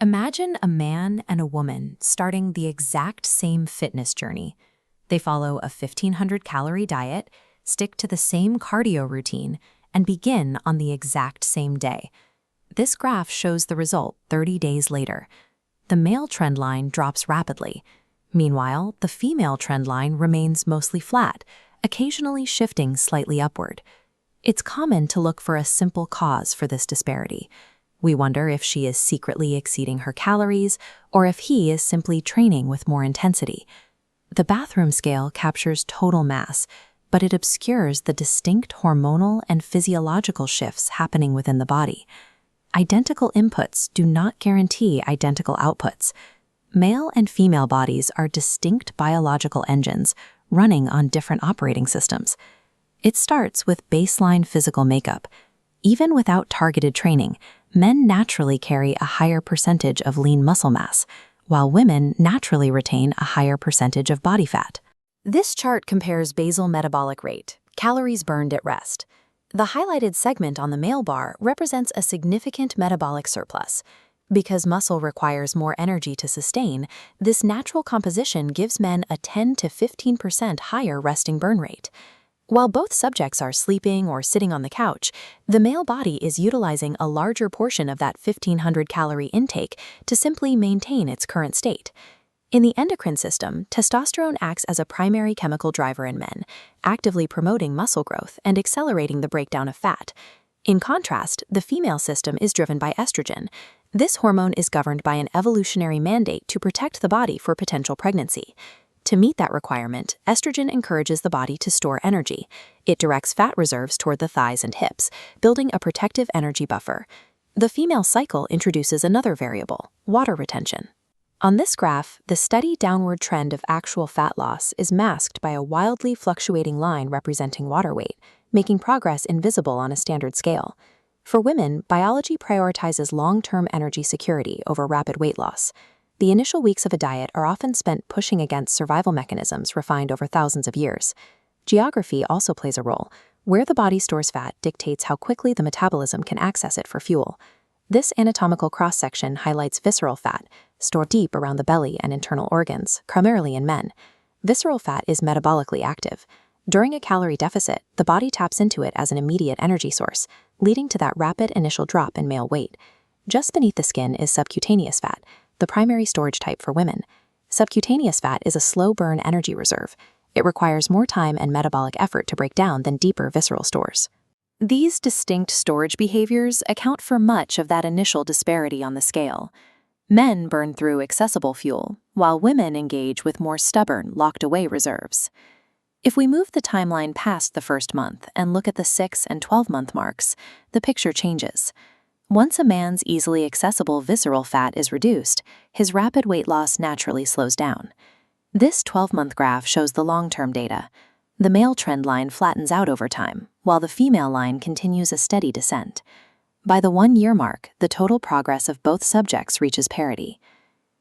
Imagine a man and a woman starting the exact same fitness journey. They follow a 1,500-calorie diet, stick to the same cardio routine, and begin on the exact same day. This graph shows the result 30 days later. The male trend line drops rapidly. Meanwhile, the female trend line remains mostly flat, occasionally shifting slightly upward. It's common to look for a simple cause for this disparity. We wonder if she is secretly exceeding her calories or if he is simply training with more intensity. The bathroom scale captures total mass, but it obscures the distinct hormonal and physiological shifts happening within the body. Identical inputs do not guarantee identical outputs. Male and female bodies are distinct biological engines running on different operating systems. It starts with baseline physical makeup. Even without targeted training, men naturally carry a higher percentage of lean muscle mass, while women naturally retain a higher percentage of body fat. This chart compares basal metabolic rate, calories burned at rest. The highlighted segment on the male bar represents a significant metabolic surplus. Because muscle requires more energy to sustain, this natural composition gives men a 10 to 15% higher resting burn rate. While both subjects are sleeping or sitting on the couch, the male body is utilizing a larger portion of that 1,500-calorie intake to simply maintain its current state. In the endocrine system, testosterone acts as a primary chemical driver in men, actively promoting muscle growth and accelerating the breakdown of fat. In contrast, the female system is driven by estrogen. This hormone is governed by an evolutionary mandate to protect the body for potential pregnancy. To meet that requirement, estrogen encourages the body to store energy. It directs fat reserves toward the thighs and hips, building a protective energy buffer. The female cycle introduces another variable, water retention. On this graph, the steady downward trend of actual fat loss is masked by a wildly fluctuating line representing water weight, making progress invisible on a standard scale. For women, biology prioritizes long-term energy security over rapid weight loss. The initial weeks of a diet are often spent pushing against survival mechanisms refined over thousands of years. Geography also plays a role. Where the body stores fat dictates how quickly the metabolism can access it for fuel. This anatomical cross-section highlights visceral fat, stored deep around the belly and internal organs, primarily in men. Visceral fat is metabolically active. During a calorie deficit, the body taps into it as an immediate energy source, leading to that rapid initial drop in male weight. Just beneath the skin is subcutaneous fat, the primary storage type for women. Subcutaneous fat is a slow-burn energy reserve. It requires more time and metabolic effort to break down than deeper visceral stores. These distinct storage behaviors account for much of that initial disparity on the scale. Men burn through accessible fuel, while women engage with more stubborn, locked-away reserves. If we move the timeline past the first month and look at the 6- and 12-month marks, the picture changes. Once a man's easily accessible visceral fat is reduced, his rapid weight loss naturally slows down. This 12-month graph shows the long-term data. The male trend line flattens out over time, while the female line continues a steady descent. By the 1-year mark, the total progress of both subjects reaches parity.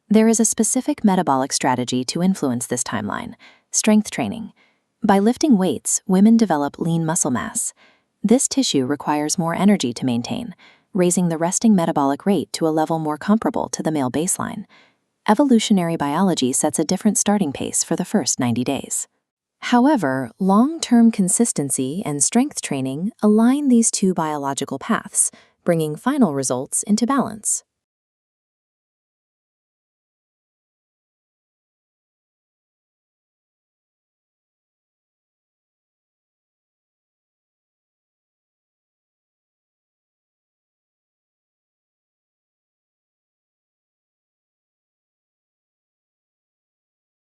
There is a specific metabolic strategy to influence this timeline: strength training. By lifting weights, women develop lean muscle mass. This tissue requires more energy to maintain, raising the resting metabolic rate to a level more comparable to the male baseline. Evolutionary biology sets a different starting pace for the first 90 days. However, long-term consistency and strength training align these two biological paths, bringing final results into balance.